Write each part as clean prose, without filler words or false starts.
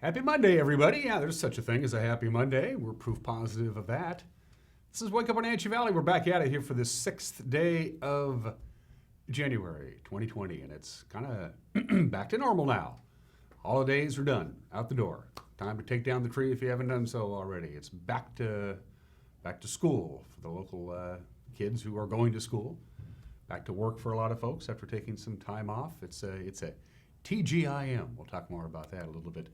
Happy Monday, everybody. Yeah, there's such a thing as a happy Monday. We're proof positive of that. This is Wake Up Wenatchee Valley. We're back at it here for the 6th day of January 2020, and it's kind of back to normal now. Holidays are done, out the door. Time to take down the tree if you haven't done so already. It's back to school for the local kids who are going to school. Back to work for a lot of folks after taking some time off. It's a TGIM. We'll talk more about that a little bit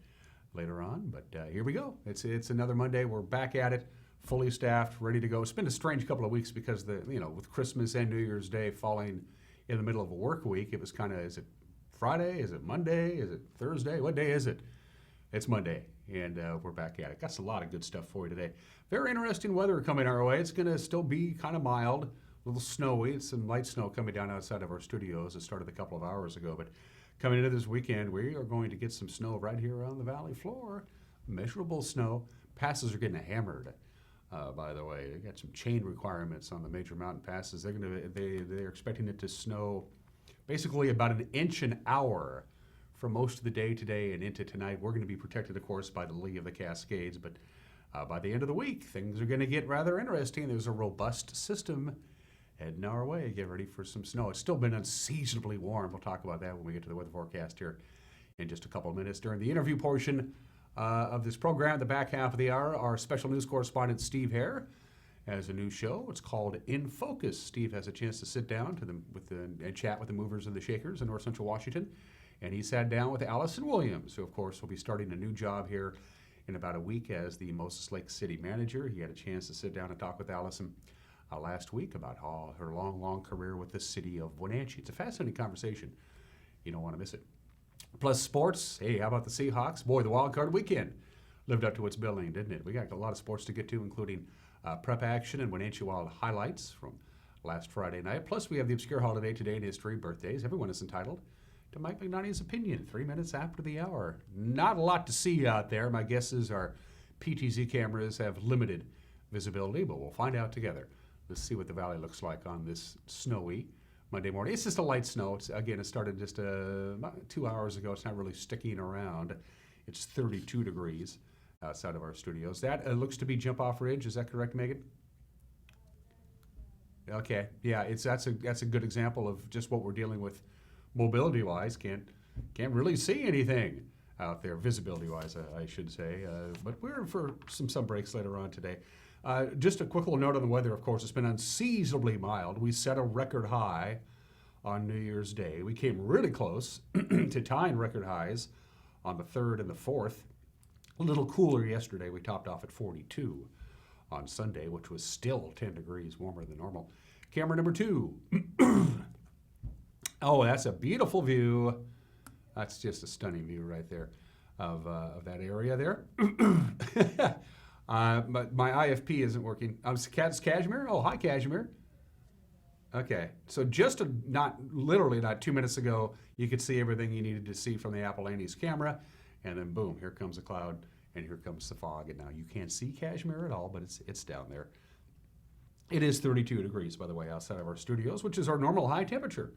later on, but here we go. It's another Monday. We're back at it, fully staffed, ready to go. It's been a strange couple of weeks because with Christmas and New Year's Day falling in the middle of a work week, it was kind of, is it Friday? Is it Monday? Is it Thursday? What day is it? It's Monday, and we're back at it. Got a lot of good stuff for you today. Very interesting weather coming our way. It's going to still be kind of mild, a little snowy. It's some light snow coming down outside of our studios. It started a couple of hours ago, but coming into this weekend, we are going to get some snow right here on the valley floor. Measurable snow. Passes are getting hammered. By the way, they got some chain requirements on the major mountain passes. They're expecting it to snow basically about an inch an hour for most of the day today and into tonight. We're going to be protected, of course, by the lee of the Cascades, but by the end of the week, things are going to get rather interesting. There's a robust system heading our way. Get ready for some snow. It's still been unseasonably warm. We'll talk about that when we get to the weather forecast here in just a couple of minutes. During the interview portion of this program, the back half of the hour, our special news correspondent Steve Hare has a new show. It's called In Focus. Steve has a chance to sit down and chat with the movers and the shakers in North Central Washington. And he sat down with Allison Williams, who, of course, will be starting a new job here in about a week as the Moses Lake City manager. He had a chance to sit down and talk with Allison last week about her long career with the city of Wenatchee. It's a fascinating conversation. You don't want to miss it. Plus sports. Hey, how about the Seahawks? Boy, the wild card weekend lived up to its billing, didn't it? We got a lot of sports to get to, including prep action and Wenatchee Wild highlights from last Friday night. Plus, we have the obscure holiday today in history, birthdays. Everyone is entitled to Mike McNanny's opinion, 3 minutes after the hour. Not a lot to see out there. My guess is our PTZ cameras have limited visibility, but we'll find out together. Let's see what the valley looks like on this snowy Monday morning. It's just a light snow. It started just about 2 hours ago. It's not really sticking around. It's 32 degrees outside of our studios. That looks to be Jump Off Ridge. Is that correct, Megan? Okay. Yeah, that's a good example of just what we're dealing with mobility-wise. Can't really see anything out there, visibility-wise, I should say. But we're in for some breaks later on today. Just a quick little note on the weather, of course. It's been unseasonably mild. We set a record high on New Year's Day. We came really close to tying record highs on the 3rd and the 4th. A little cooler yesterday. We topped off at 42 on Sunday, which was still 10 degrees warmer than normal. Camera number 2. Oh, that's a beautiful view. That's just a stunning view right there of that area there. But my IFP isn't working. It's Cashmere? Oh, hi, Cashmere. Okay, so just not 2 minutes ago, you could see everything you needed to see from the Apple Annie's camera, and then boom, here comes a cloud, and here comes the fog, and now you can't see Cashmere at all, but it's down there. It is 32 degrees, by the way, outside of our studios, which is our normal high temperature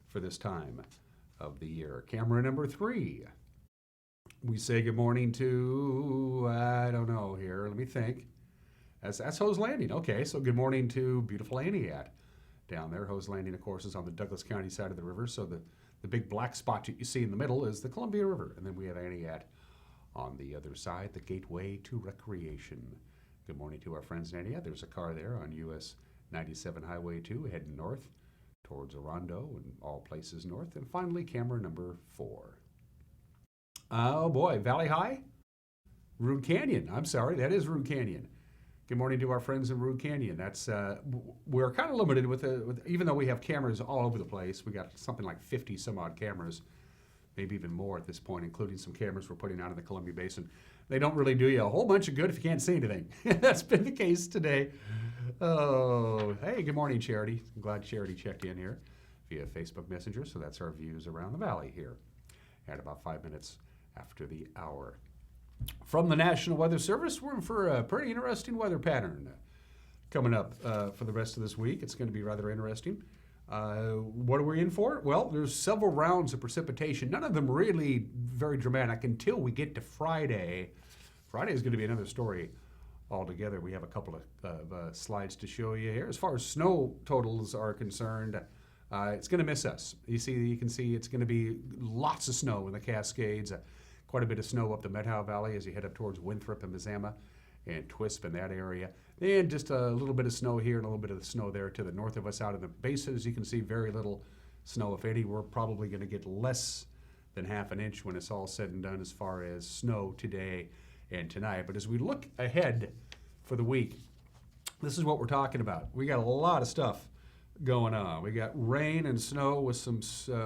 for this time of the year. Camera number 3. We say good morning to, I don't know here, let me think. That's Hose Landing. Okay, so good morning to beautiful Annie down there. Hose Landing, of course, is on the Douglas County side of the river, so the big black spot you see in the middle is the Columbia River, and then we have Annie on the other side, the gateway to recreation. Good morning to our friends in Annie. There's a car there on US 97 Highway 2 heading north towards Orondo and all places north. And finally, camera number 4. Oh boy, Valley High? Rude Canyon. I'm sorry, that is Rude Canyon. Good morning to our friends in Rude Canyon. That's we're kind of limited with even though we have cameras all over the place. We got something like 50 some odd cameras, maybe even more at this point, including some cameras we're putting out in the Columbia Basin. They don't really do you a whole bunch of good if you can't see anything. That's been the case today. Oh, hey, good morning, Charity. I'm glad Charity checked in here via Facebook Messenger. So that's our views around the valley here at about 5 minutes after the hour. From the National Weather Service, we're in for a pretty interesting weather pattern coming up for the rest of this week. It's going to be rather interesting. What are we in for? Well, there's several rounds of precipitation, none of them really very dramatic until we get to Friday. Friday is going to be another story altogether. We have a couple of slides to show you here. As far as snow totals are concerned, it's going to miss us. You can see it's going to be lots of snow in the Cascades, quite a bit of snow up the Methow Valley as you head up towards Winthrop and Mazama and Twisp in that area. And just a little bit of snow here and a little bit of snow there to the north of us out in the basin. As you can see, very little snow, if any. We're probably going to get less than half an inch when it's all said and done as far as snow today and tonight. But as we look ahead for the week, this is what we're talking about. We got a lot of stuff going on. We got rain and snow with some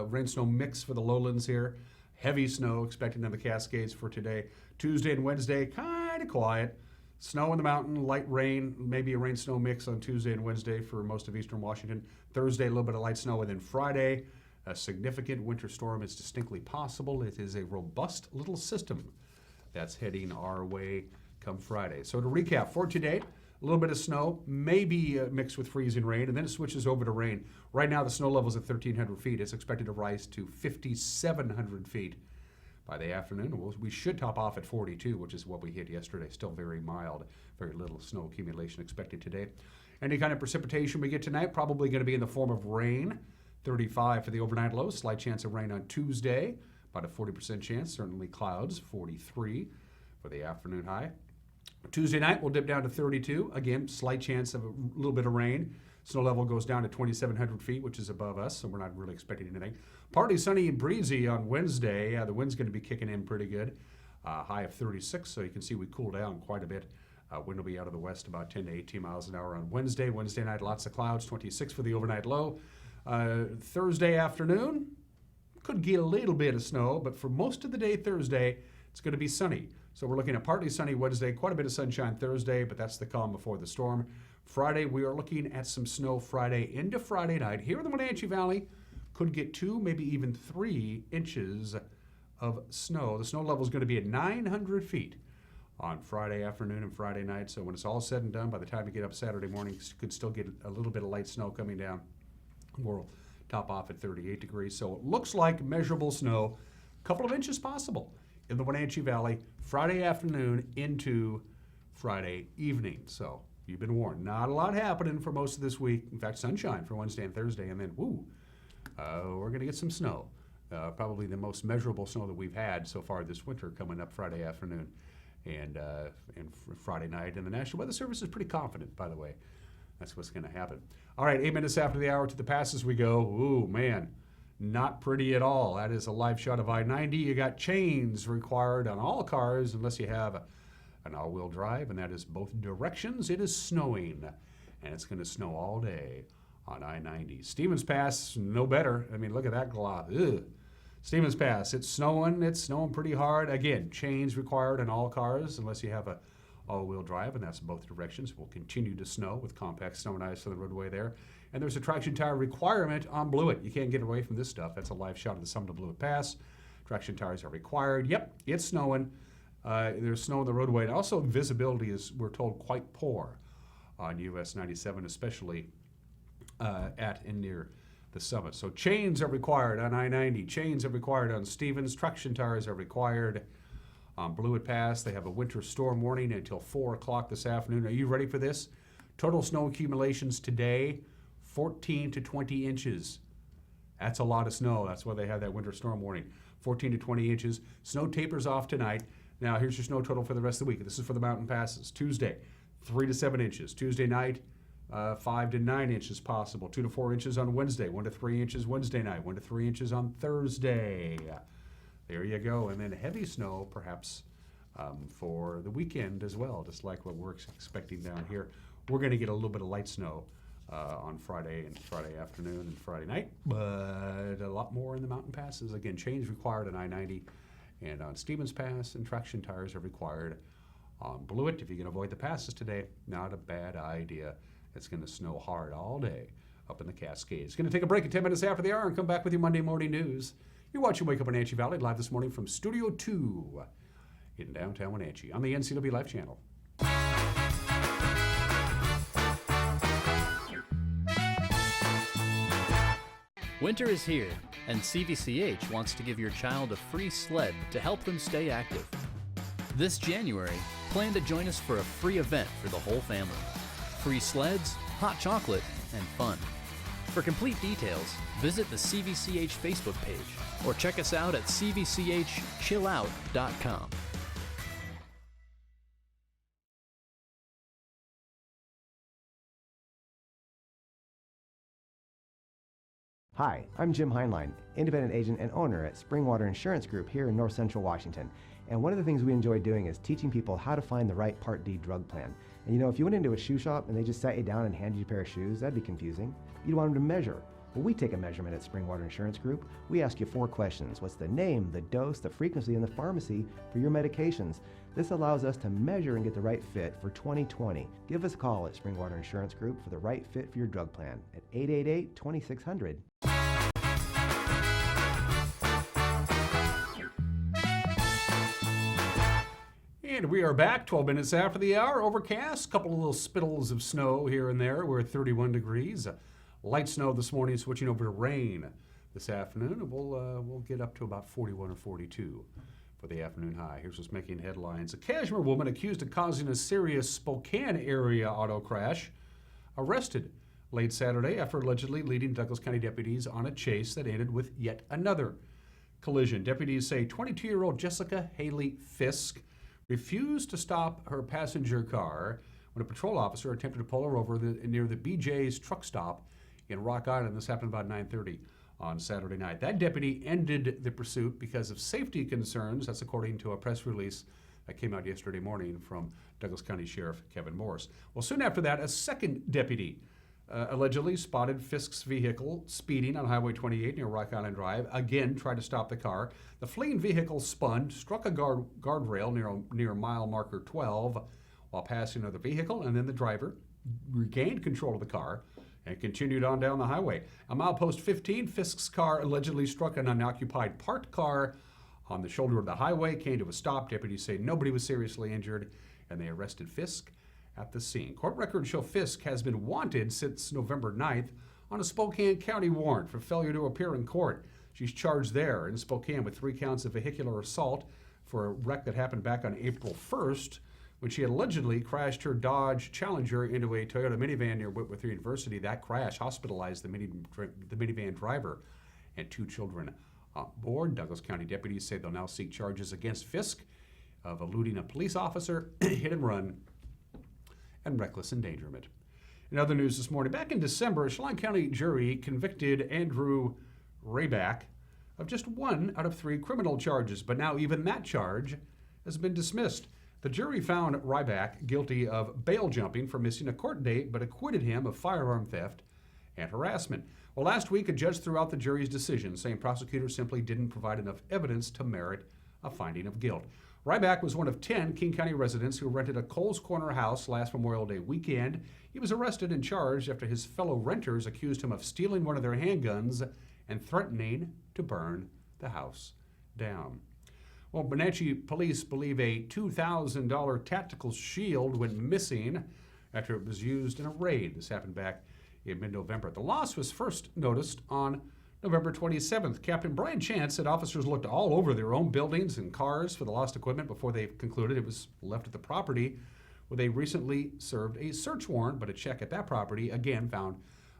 rain-snow mix for the lowlands here. Heavy snow expected in the Cascades for today. Tuesday and Wednesday, kind of quiet. Snow in the mountain, light rain, maybe a rain-snow mix on Tuesday and Wednesday for most of eastern Washington. Thursday, a little bit of light snow. And then Friday, a significant winter storm is distinctly possible. It is a robust little system that's heading our way come Friday. So to recap, for today, a little bit of snow, maybe mixed with freezing rain, and then it switches over to rain. Right now, the snow level is at 1,300 feet. It's expected to rise to 5,700 feet by the afternoon. We should top off at 42, which is what we hit yesterday. Still very mild, very little snow accumulation expected today. Any kind of precipitation we get tonight, probably going to be in the form of rain. 35 for the overnight low, slight chance of rain on Tuesday, about a 40% chance, certainly clouds, 43 for the afternoon high. Tuesday night, we'll dip down to 32. Again, slight chance of a little bit of rain. Snow level goes down to 2,700 feet, which is above us, so we're not really expecting anything. Partly sunny and breezy on Wednesday. The wind's going to be kicking in pretty good. High of 36, so you can see we cool down quite a bit. Wind will be out of the west about 10 to 18 miles an hour on Wednesday. Wednesday night, lots of clouds, 26 for the overnight low. Thursday afternoon, could get a little bit of snow, but for most of the day Thursday, it's going to be sunny. So we're looking at partly sunny Wednesday, quite a bit of sunshine Thursday, but that's the calm before the storm. Friday, we are looking at some snow Friday into Friday night. Here in the Wenatchee Valley, could get 2, maybe even 3 inches of snow. The snow level is going to be at 900 feet on Friday afternoon and Friday night. So when it's all said and done, by the time you get up Saturday morning, you could still get a little bit of light snow coming down. We'll top off at 38 degrees. So it looks like measurable snow, a couple of inches possible in the Wenatchee Valley, Friday afternoon into Friday evening. So you've been warned. Not a lot happening for most of this week. In fact, sunshine for Wednesday and Thursday, and then, we're going to get some snow. Probably the most measurable snow that we've had so far this winter coming up Friday afternoon and Friday night. And the National Weather Service is pretty confident, by the way. That's what's going to happen. All right, 8 minutes after the hour to the passes we go. Ooh, man. Not pretty at all. That is a live shot of I-90. You got chains required on all cars unless you have an all-wheel drive, and that is both directions. It is snowing, and it's going to snow all day on I-90. Stevens Pass, no better. I mean, look at that glob. Ugh. Stevens Pass, it's snowing pretty hard. Again, chains required on all cars unless you have a all-wheel drive, and that's both directions. It will continue to snow with compact snow and ice on the roadway there. And there's a traction tire requirement on Blewett. You can't get away from this stuff. That's a live shot of the summit of Blewett Pass. Traction tires are required. Yep, it's snowing. There's snow on the roadway. And also visibility is, we're told, quite poor on US 97, especially at and near the summit. So chains are required on I-90. Chains are required on Stevens. Traction tires are required on Blewett Pass. They have a winter storm warning until 4 o'clock this afternoon. Are you ready for this? Total snow accumulations today, 14 to 20 inches. That's a lot of snow. That's why they have that winter storm warning. 14 to 20 inches. Snow tapers off tonight. Now, here's your snow total for the rest of the week. This is for the mountain passes. Tuesday, 3 to 7 inches. Tuesday night, 5 to 9 inches possible. 2 to 4 inches on Wednesday. 1 to 3 inches Wednesday night. 1 to 3 inches on Thursday. There you go. And then heavy snow, perhaps, for the weekend as well, just like what we're expecting down here. We're going to get a little bit of light snow on Friday and Friday afternoon and Friday night, but a lot more in the mountain passes. Again, chains required on I-90 and on Stevens Pass, and traction tires are required on Blewett. If you can avoid the passes today, not a bad idea. It's going to snow hard all day up in the Cascades. Going to take a break at 10 minutes after the hour and come back with your Monday morning news. You're watching Wake Up Wenatchee Valley live this morning from Studio 2 in downtown Wenatchee on the NCW Live channel. Winter is here, and CVCH wants to give your child a free sled to help them stay active. This January, plan to join us for a free event for the whole family. Free sleds, hot chocolate, and fun. For complete details, visit the CVCH Facebook page or check us out at cvchchillout.com. Hi, I'm Jim Heinlein, independent agent and owner at Springwater Insurance Group here in North Central Washington. And one of the things we enjoy doing is teaching people how to find the right Part D drug plan. And you know, if you went into a shoe shop and they just sat you down and handed you a pair of shoes, that'd be confusing. You'd want them to measure. Well, we take a measurement at Springwater Insurance Group. We ask you 4 questions. What's the name, the dose, the frequency, and the pharmacy for your medications? This allows us to measure and get the right fit for 2020. Give us a call at Springwater Insurance Group for the right fit for your drug plan at 888-2600. And we are back 12 minutes after the hour. Overcast, couple of little spittles of snow here and there. We're at 31 degrees. Light snow this morning, switching over to rain this afternoon. We'll get up to about 41 or 42 for the afternoon high. Here's what's making headlines. A Kashmir woman accused of causing a serious Spokane area auto crash arrested late Saturday after allegedly leading Douglas County deputies on a chase that ended with yet another collision. Deputies say 22-year-old Jessica Haley Fisk refused to stop her passenger car when a patrol officer attempted to pull her over near the BJ's truck stop in Rock Island. This happened about 9:30 on Saturday night. That deputy ended the pursuit because of safety concerns. That's according to a press release that came out yesterday morning from Douglas County Sheriff Kevin Morris. Well, soon after that, a second deputy allegedly spotted Fisk's vehicle speeding on Highway 28 near Rock Island Drive. Again, tried to stop the car. The fleeing vehicle spun, struck a guardrail near mile marker 12 while passing another vehicle, and then the driver regained control of the car and continued on down the highway. On milepost 15, Fisk's car allegedly struck an unoccupied parked car on the shoulder of the highway, came to a stop. Deputies say nobody was seriously injured, and they arrested Fisk at the scene. Court records show Fisk has been wanted since November 9th on a Spokane County warrant for failure to appear in court. She's charged there in Spokane with 3 counts of vehicular assault for a wreck that happened back on April 1st when she allegedly crashed her Dodge Challenger into a Toyota minivan near Whitworth University. That crash hospitalized the minivan driver and 2 children on board. Douglas County deputies say they'll now seek charges against Fisk of eluding a police officer, hit and run, and reckless endangerment. In other news this morning, back in December, a Chelan County jury convicted Andrew Rayback of just 1 out of 3 criminal charges, but now even that charge has been dismissed. The jury found Ryback guilty of bail jumping for missing a court date, but acquitted him of firearm theft and harassment. Well, last week, a judge threw out the jury's decision, saying prosecutors simply didn't provide enough evidence to merit a finding of guilt. Ryback was one of 10 King County residents who rented a Coles Corner house last Memorial Day weekend. He was arrested and charged after his fellow renters accused him of stealing one of their handguns and threatening to burn the house down. Well, Wenatchee police believe a $2,000 tactical shield went missing after it was used in a raid. This happened back in mid-November. The loss was first noticed on November 27th. Captain Brian Chance said officers looked all over their own buildings and cars for the lost equipment before they concluded it was left at the property where they recently served a search warrant, but a check at that property again found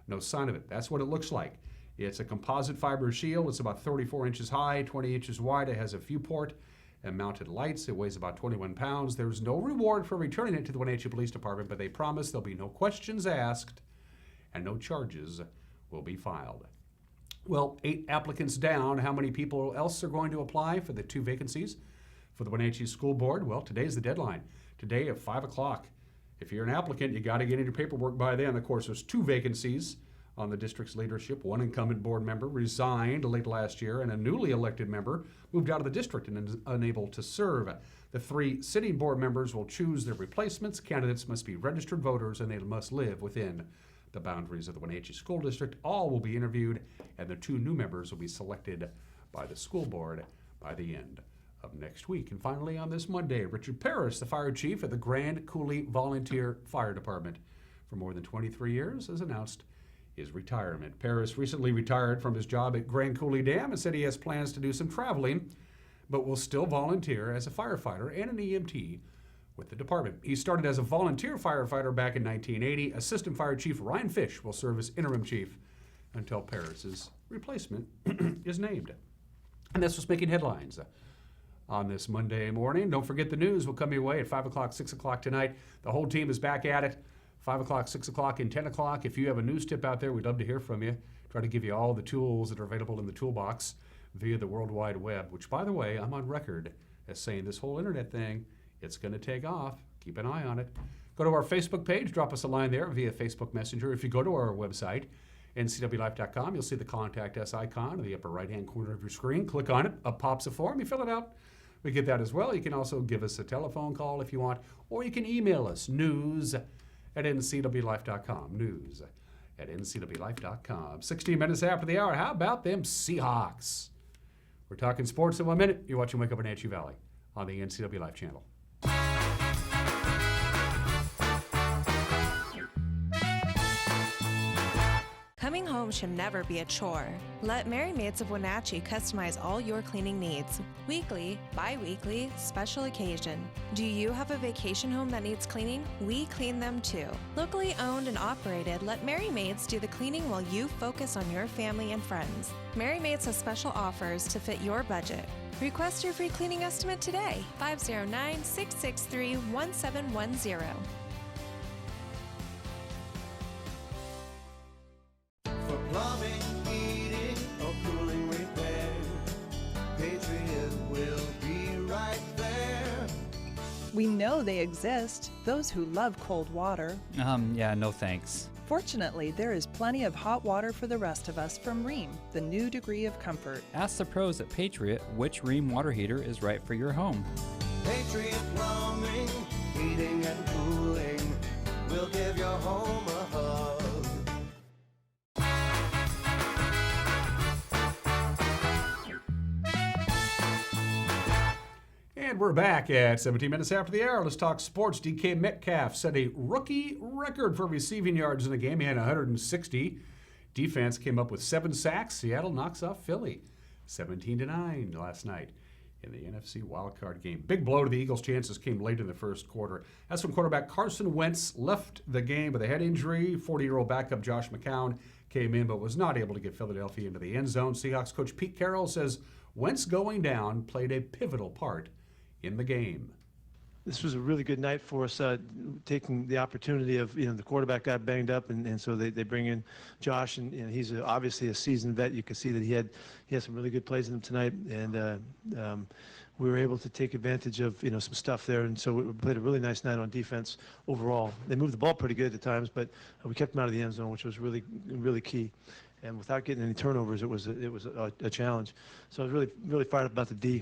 no sign of it. That's what it looks like. It's a composite fiber shield. It's about 34 inches high, 20 inches wide. It has a viewport and mounted lights. It weighs about 21 pounds. There's no reward for returning it to the Wenatchee Police Department, but they promise there'll be no questions asked and no charges will be filed. Well, 8 applicants down. How many people else are going to apply for the 2 vacancies for the Wenatchee School Board? Well, today's the deadline. Today at 5 o'clock. If you're an applicant, you got to get in your paperwork by then. Of course, there's 2 vacancies on the district's leadership. 1 incumbent board member resigned late last year, and a newly elected member moved out of the district and is unable to serve. The 3 sitting board members will choose their replacements. Candidates must be registered voters, and they must live within the boundaries of the Wenatchee School District. All will be interviewed, and the 2 new members will be selected by the school board by the end of next week. And finally, on this Monday, Richard Parrish, the fire chief at the Grand Coulee Volunteer Fire Department for more than 23 years, has announced his retirement. Paris recently retired from his job at Grand Coulee Dam and said he has plans to do some traveling, but will still volunteer as a firefighter and an EMT with the department. He started as a volunteer firefighter back in 1980. Assistant Fire Chief Ryan Fish will serve as interim chief until Paris's replacement is named. And that's what's making headlines on this Monday morning. Don't forget the news will come your way at 5 o'clock, 6 o'clock tonight. The whole team is back at it. 5 o'clock, 6 o'clock, and 10 o'clock. If you have a news tip out there, we'd love to hear from you. Try to give you all the tools that are available in the toolbox via the World Wide Web, which, by the way, I'm on record as saying this whole internet thing, it's going to take off. Keep an eye on it. Go to our Facebook page. Drop us a line there via Facebook Messenger. If you go to our website, ncwlife.com, you'll see the Contact Us icon in the upper right-hand corner of your screen. Click on it. Up pops a form. You fill it out. We get that as well. You can also give us a telephone call if you want, or you can email us, news@ncwlife.com. News@ncwlife.com. 16 minutes after the hour. How about them Seahawks? We're talking sports in 1 minute. You're watching Wake Up Wenatchee Valley on the NCW Life channel. Coming home should never be a chore. Let Merry Maids of Wenatchee customize all your cleaning needs. Weekly, bi-weekly, special occasion. Do you have a vacation home that needs cleaning? We clean them too. Locally owned and operated, let Merry Maids do the cleaning while you focus on your family and friends. Merry Maids has special offers to fit your budget. Request your free cleaning estimate today. 509-663-1710. For plumbing, heating, or cooling repair, Patriot will be right there. We know they exist, those who love cold water. Yeah, no thanks. Fortunately, there is plenty of hot water for the rest of us from Rheem, the new degree of comfort. Ask the pros at Patriot which Rheem water heater is right for your home. Patriot Plumbing, heating and cooling will give your home a hug. And we're back at 17 minutes after the hour. Let's talk sports. DK Metcalf set a rookie record for receiving yards in the game. He had 160. Defense came up with 7 sacks. Seattle knocks off Philly 17-9 last night in the NFC wildcard game. Big blow to the Eagles' chances came late in the first quarter. That's when quarterback Carson Wentz left the game with a head injury. 40-year-old backup Josh McCown came in but was not able to get Philadelphia into the end zone. Seahawks coach Pete Carroll says Wentz going down played a pivotal part in the game. This was a really good night for us, taking the opportunity of, the quarterback got banged up, and so they bring in Josh, and he's obviously a seasoned vet. You can see that he had some really good plays in him tonight, and we were able to take advantage of, some stuff there, and so we played a really nice night on defense overall. They moved the ball pretty good at times, but we kept them out of the end zone, which was really, really key. And without getting any turnovers, it was a challenge. So I was really fired up about the D.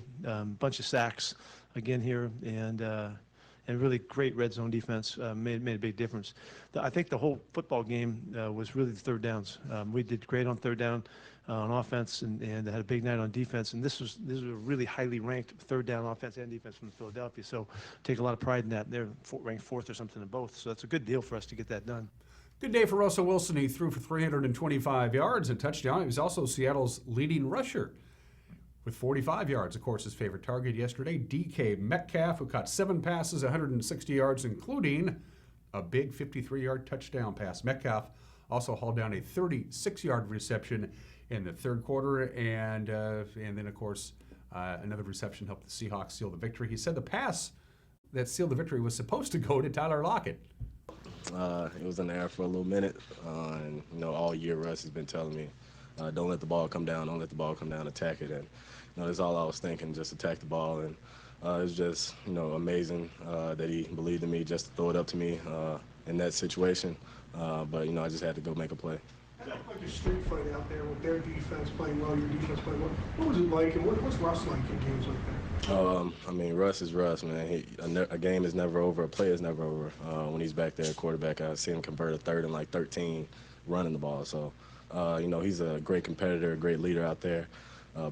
Bunch of sacks again here, and really great red zone defense made a big difference. I think the whole football game was really the third downs. We did great on third down on offense, and had a big night on defense. And this was a really highly ranked third down offense and defense from Philadelphia. So take a lot of pride in that. They're ranked 4th or something in both. So that's a good deal for us to get that done. Good day for Russell Wilson. He threw for 325 yards and touchdown. He was also Seattle's leading rusher with 45 yards, of course, his favorite target yesterday. DK Metcalf, who caught 7 passes, 160 yards, including a big 53-yard touchdown pass. Metcalf also hauled down a 36-yard reception in the third quarter, and then, of course, another reception helped the Seahawks seal the victory. He said the pass that sealed the victory was supposed to go to Tyler Lockett. It was in the air for a little minute, and all year Russ has been telling me, don't let the ball come down, attack it, and that's all I was thinking, just attack the ball, and it was just amazing that he believed in me just to throw it up to me in that situation, but I just had to go make a play. Like a street fight out there with their defense playing well, your defense playing well. What was it like, and what's Russ like in games like that? Russ is Russ, man. A game is never over. A play is never over. When he's back there at quarterback, I've seen him convert a third and 13 running the ball. So, he's a great competitor, a great leader out there.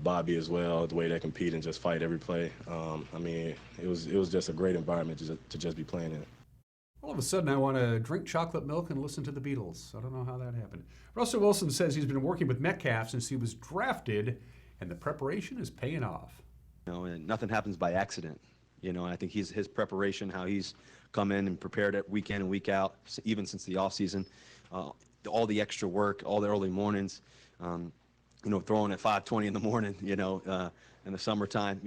Bobby as well, the way they compete and just fight every play. It was just a great environment to just be playing in. All of a sudden, I want to drink chocolate milk and listen to the Beatles. I don't know how that happened. Russell Wilson says he's been working with Metcalf since he was drafted, and the preparation is paying off. And nothing happens by accident. And I think his preparation, how he's come in and prepared it week in and week out, even since the offseason, all the extra work, all the early mornings, throwing at 5:20 in the morning, in the summertime,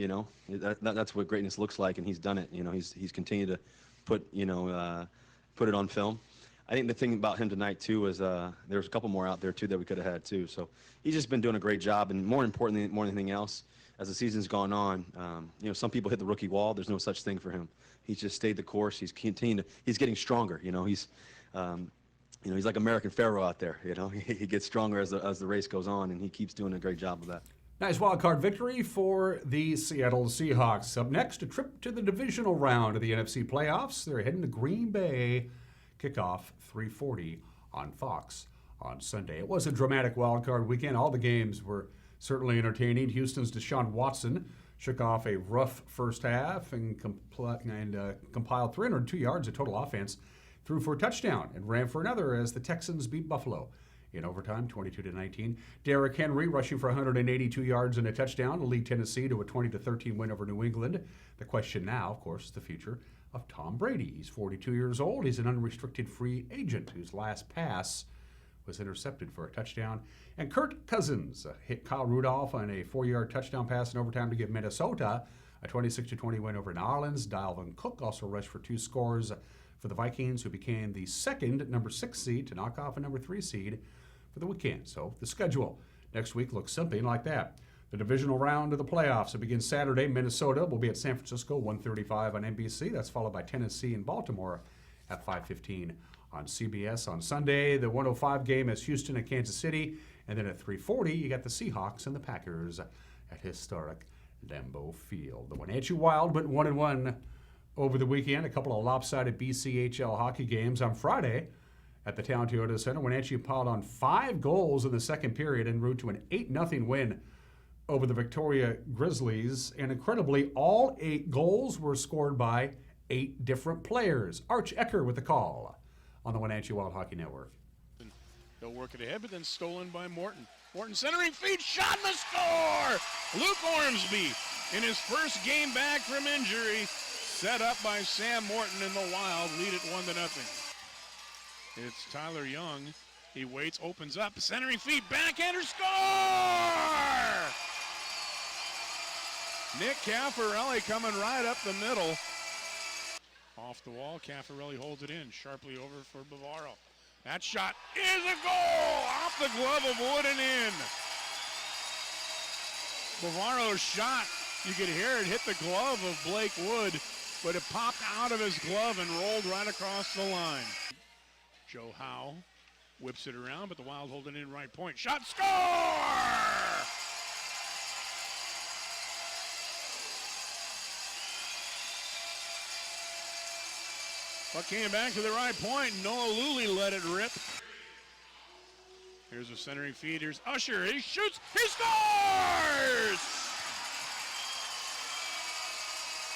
that's what greatness looks like, and he's done it. He's continued to put it on film. I think the thing about him tonight too is there's a couple more out there too that we could have had too. So he's just been doing a great job, and more importantly, more than anything else, as the season's gone on, some people hit the rookie wall. There's no such thing for him. He's just stayed the course. He's continued. He's getting stronger. He's like American Pharaoh out there. He gets stronger as the race goes on, and he keeps doing a great job of that. Nice wild card victory for the Seattle Seahawks. Up next, a trip to the divisional round of the NFC playoffs. They're heading to Green Bay. Kickoff 3:40 on Fox on Sunday. It was a dramatic wild card weekend. All the games were certainly entertaining. Houston's Deshaun Watson shook off a rough first half and compiled 302 yards of total offense, threw for a touchdown, and ran for another as the Texans beat Buffalo in overtime, 22-19. Derrick Henry rushing for 182 yards and a touchdown to lead Tennessee to a 20-13 win over New England. The question now, of course, is the future of Tom Brady. He's 42 years old. He's an unrestricted free agent whose last pass was intercepted for a touchdown. And Kirk Cousins hit Kyle Rudolph on a 4-yard touchdown pass in overtime to give Minnesota a 26-20 win over New Orleans. Dalvin Cook also rushed for 2 scores for the Vikings, who became the second number 6 seed to knock off a number 3 seed for the weekend. So the schedule next week looks something like that. The divisional round of the playoffs. It begins Saturday. Minnesota will be at San Francisco, 1:35 on NBC. That's followed by Tennessee and Baltimore at 5:15 on CBS. On Sunday, the 1:05 game is Houston and Kansas City. And then at 3:40, you got the Seahawks and the Packers at historic Lambeau Field. The Wenatchee Wild went 1-1 over the weekend. A couple of lopsided BCHL hockey games. On Friday, at the Town Toyota Center, Wenatchee piled on 5 goals in the second period en route to an 8-0 win over the Victoria Grizzlies. And incredibly, all 8 goals were scored by 8 different players. Arch Ecker with the call on the Wenatchee Wild Hockey Network. They'll work it ahead, but then stolen by Morton. Morton centering feed, shot and a score! Luke Ormsby, in his first game back from injury, set up by Sam Morton, and the Wild lead it 1-0. It's Tyler Young. He waits, opens up, centering feed, backhander, score! Nick Caffarelli coming right up the middle. Off the wall, Caffarelli holds it in, sharply over for Bavaro. That shot is a goal! Off the glove of Wood and in. Bavaro's shot, you could hear it hit the glove of Blake Wood, but it popped out of his glove and rolled right across the line. Joe Howe whips it around, but the Wild hold it in right point. Shot, score! Puck came back to the right point. Noah Luley let it rip. Here's a centering feed. Here's Usher. He shoots. He scores!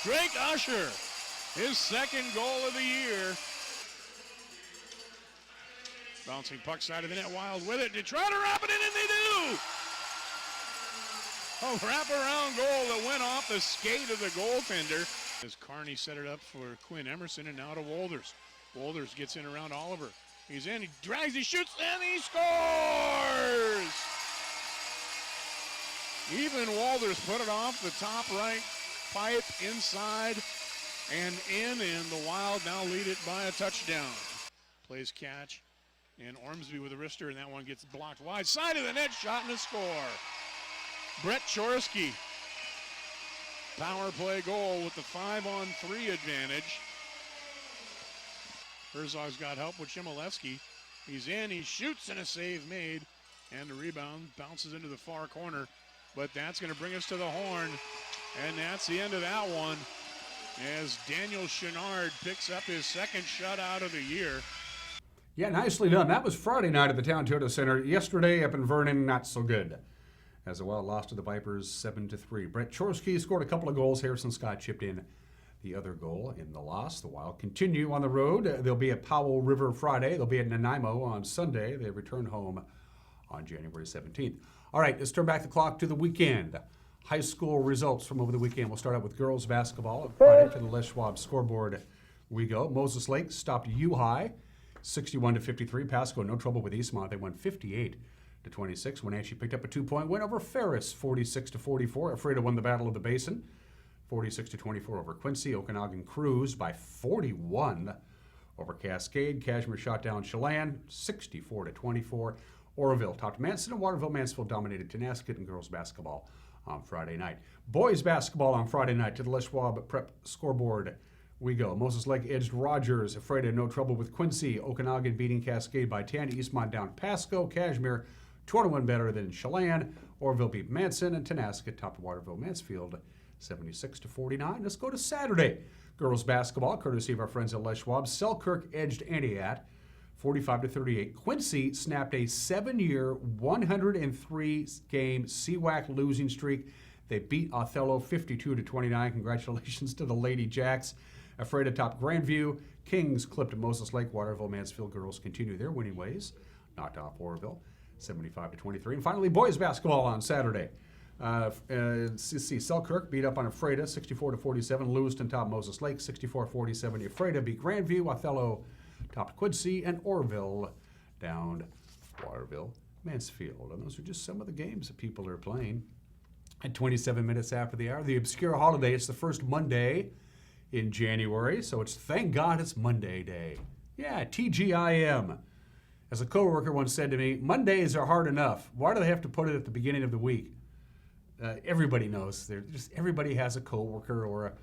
Drake Usher, his second goal of the year. Bouncing puck side of the net. Wild with it. They try to wrap it in, and they do! A wraparound goal that went off the skate of the goaltender. As Carney set it up for Quinn Emerson, and now to Wolders. Wolders gets in around Oliver. He's in, he drags, he shoots, and he scores! Even Wolders put it off the top right pipe inside and in, and the Wild now lead it by a touchdown. Plays catch, and Ormsby with a wrister, and that one gets blocked wide. Side of the net, shot and a score. Brett Chorsky. Power play goal with the 5-on-3 advantage. Herzog's got help with Chmielewski. He's in, he shoots, and a save made. And the rebound bounces into the far corner. But that's going to bring us to the horn. And that's the end of that one, as Daniel Chenard picks up his second shutout of the year. Yeah, nicely done. That was Friday night at the Town Toyota Center. Yesterday up in Vernon, not so good, as the Wild lost to the Vipers 7-3. Brett Chorsky scored a couple of goals. Harrison Scott chipped in the other goal in the loss. The Wild continue on the road. They'll be at Powell River Friday. They'll be at Nanaimo on Sunday. They return home on January 17th. All right, let's turn back the clock to the weekend. High school results from over the weekend. We'll start out with girls basketball. Friday to the Les Schwab scoreboard we go. Moses Lake stopped U High 61-53. Pasco no trouble with Eastmont. They won 58-26. Wenatchee picked up a 2-point win over Ferris 46-44. Alfreda won the Battle of the Basin 46-24 over Quincy. Okanagan cruised by 41 over Cascade. Kashmir shot down Chelan 64-24. Oroville topped Manson, and Waterville-Mansfield dominated Tenasket in girls basketball on Friday night. Boys basketball on Friday night to the Les Schwab Prep scoreboard we go. Moses Lake edged Rogers. Alfreda no trouble with Quincy. Okanagan beating Cascade by 10. Eastmont down Pasco. Kashmir 21 better than Chelan. Oroville beat Manson, and Tenasket topped Waterville-Mansfield 76-49. Let's go to Saturday. Girls basketball, courtesy of our friends at Les Schwab. Selkirk edged Entiat 45-38. Quincy snapped a 7-year, 103-game CWAC losing streak. They beat Othello 52-29. Congratulations to the Lady Jacks. Alfreda topped Grandview. Kings clipped Moses Lake. Waterville-Mansfield girls continue their winning ways. Knocked off Oroville 75-23. And finally, boys basketball on Saturday. Selkirk beat up on Alfreda 64-47. Lewiston topped Moses Lake 64-47. Alfreda beat Grandview. Othello topped Quincy, and Orville downed Waterville-Mansfield. And those are just some of the games that people are playing. At 27 minutes after the hour, the obscure holiday. It's the first Monday in January, so it's thank God it's Monday Day. Yeah, TGIM. As a coworker once said to me, Mondays are hard enough. Why do they have to put it at the beginning of the week? Everybody knows. Everybody has a coworker or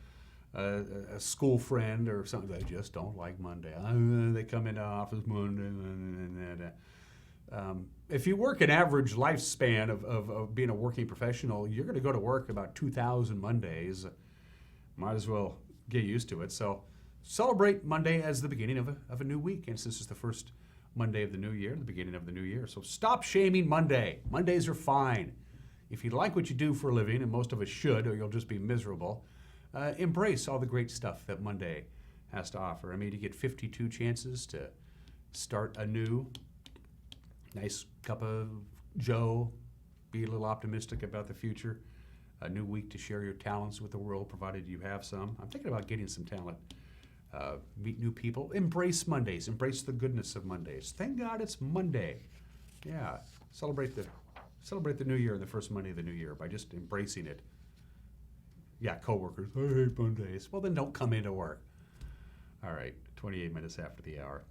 a school friend or something. They just don't like Monday. They come into office Monday. If you work an average lifespan of being a working professional, you're going to go to work about 2,000 Mondays. Might as well get used to it. So celebrate Monday as the beginning of a new week. And since it's the first Monday of the new year, the beginning of the new year. So stop shaming Monday. Mondays are fine. If you like what you do for a living, and most of us should, or you'll just be miserable, embrace all the great stuff that Monday has to offer. I mean, you get 52 chances to start anew. Nice cup of Joe, be a little optimistic about the future. A new week to share your talents with the world, provided you have some. I'm thinking about getting some talent. Meet new people. Embrace Mondays. Embrace the goodness of Mondays. Thank God it's Monday. Yeah, celebrate the new year, the first Monday of the new year, by just embracing it. Yeah, coworkers, I hate Mondays. Well, then don't come into work. All right, 28 minutes after the hour.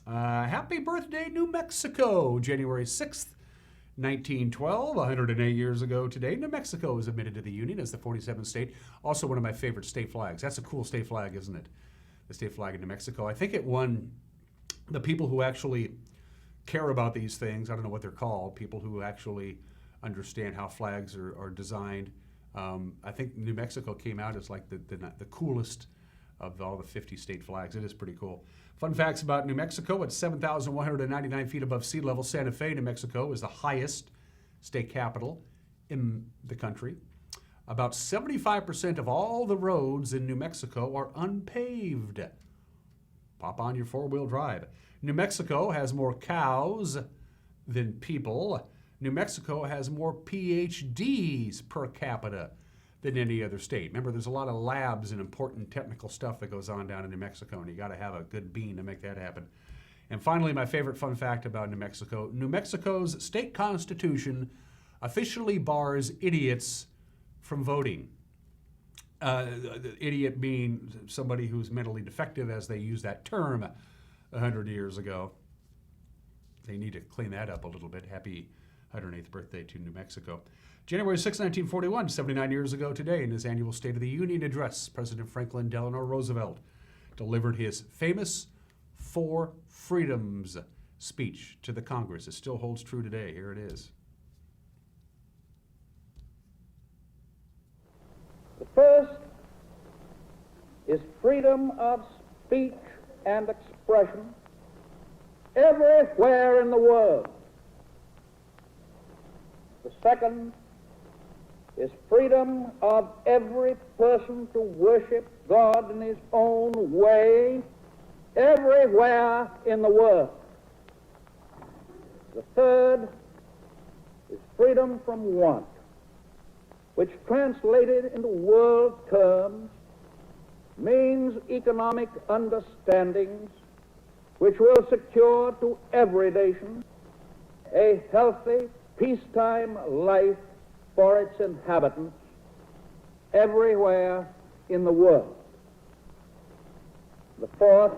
Happy birthday, New Mexico, January 6th, 1912, 108 years ago today. New Mexico was admitted to the Union as the 47th state. Also one of my favorite state flags. That's a cool state flag, isn't it? The state flag of New Mexico. I think it won the people who actually care about these things. I don't know what they're called. People who actually understand how flags are designed. I think New Mexico came out as like the coolest of all the 50 state flags. It is pretty cool. Fun facts about New Mexico: at 7,199 feet above sea level, Santa Fe, New Mexico is the highest state capital in the country. About 75% of all the roads in New Mexico are unpaved. Pop on your four-wheel drive. New Mexico has more cows than people. New Mexico has more PhDs per capita than any other state. Remember, there's a lot of labs and important technical stuff that goes on down in New Mexico, and you got to have a good bean to make that happen. And finally, my favorite fun fact about New Mexico: New Mexico's state constitution officially bars idiots from voting. The idiot being somebody who's mentally defective, as they used that term 100 years ago. They need to clean that up a little bit. Happy 108th birthday to New Mexico. January 6, 1941, 79 years ago today, in his annual State of the Union address, President Franklin Delano Roosevelt delivered his famous Four Freedoms speech to the Congress. It still holds true today. Here it is. The first is freedom of speech and expression everywhere in the world. The second is freedom of every person to worship God in his own way everywhere in the world. The third is freedom from want, which translated into world terms means economic understandings which will secure to every nation a healthy, peacetime life for its inhabitants everywhere in the world. The fourth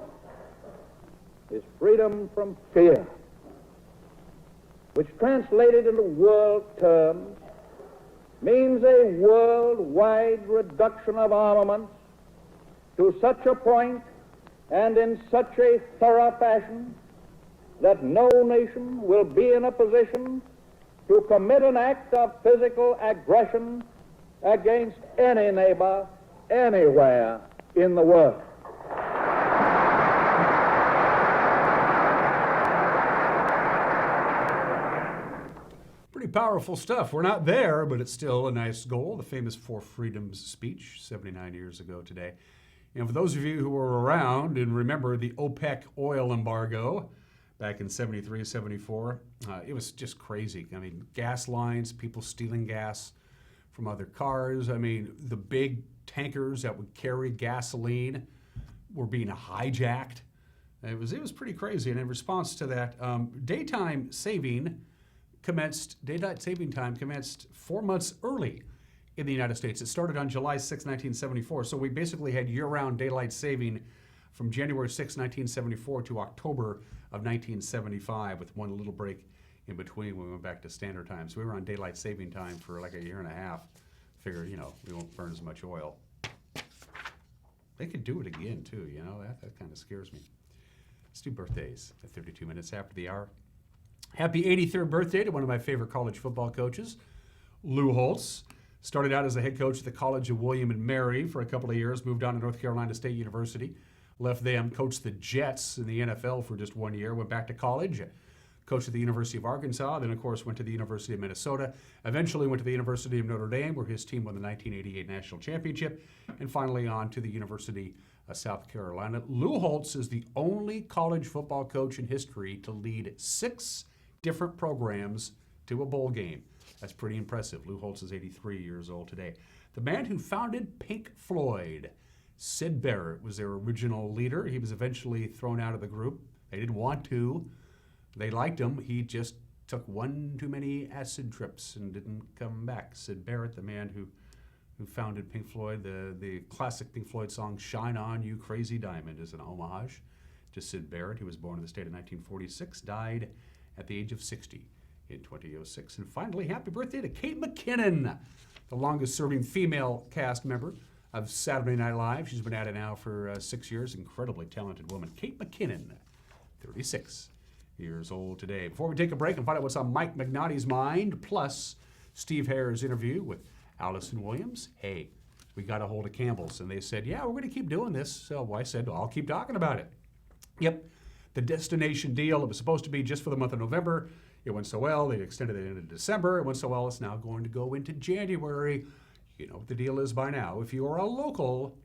is freedom from fear, which translated into world terms means a worldwide reduction of armaments to such a point and in such a thorough fashion that no nation will be in a position to commit an act of physical aggression against any neighbor anywhere in the world. Pretty powerful stuff. We're not there, but it's still a nice goal. The famous Four Freedoms speech 79 years ago today. And for those of you who were around and remember the OPEC oil embargo back in 73, 74, it was just crazy. I mean, gas lines, people stealing gas from other cars. I mean, the big tankers that would carry gasoline were being hijacked. It was pretty crazy. And in response to that, daylight saving time commenced 4 months early in the United States. It started on July 6, 1974. So we basically had year-round daylight saving from January 6, 1974 to October of 1975 with one little break in between when we went back to standard time. So we were on daylight saving time for like a year and a half. Figure, we won't burn as much oil. They could do it again too, that kind of scares me. Let's do birthdays at 32 minutes after the hour. Happy 83rd birthday to one of my favorite college football coaches, Lou Holtz. Started out as a head coach at the College of William and Mary for a couple of years, moved on to North Carolina State University, left them, coached the Jets in the NFL for just 1 year, went back to college, coached at the University of Arkansas, then of course went to the University of Minnesota, eventually went to the University of Notre Dame where his team won the 1988 National Championship, and finally on to the University of South Carolina. Lou Holtz is the only college football coach in history to lead 6 different programs to a bowl game. That's pretty impressive. Lou Holtz is 83 years old today. The man who founded Pink Floyd, Syd Barrett, was their original leader. He was eventually thrown out of the group. They didn't want to. They liked him. He just took one too many acid trips and didn't come back. Syd Barrett, the man who founded Pink Floyd, the classic Pink Floyd song, Shine On, You Crazy Diamond, is an homage to Syd Barrett, who was born in the state of 1946, died at the age of 60. In 2006. And finally, happy birthday to Kate McKinnon, the longest-serving female cast member of Saturday Night Live. She's been at it now for 6 years. Incredibly talented woman. Kate McKinnon, 36 years old today. Before we take a break and find out what's on Mike Magnotti's mind, plus Steve Hare's interview with Allison Williams, hey, we got a hold of Campbell's, and they said, yeah, we're going to keep doing this. So I said, well, I'll keep talking about it. Yep, the destination deal, it was supposed to be just for the month of November. It went so well, they extended it into December. It went so well, it's now going to go into January. You know what the deal is by now. If you are a local,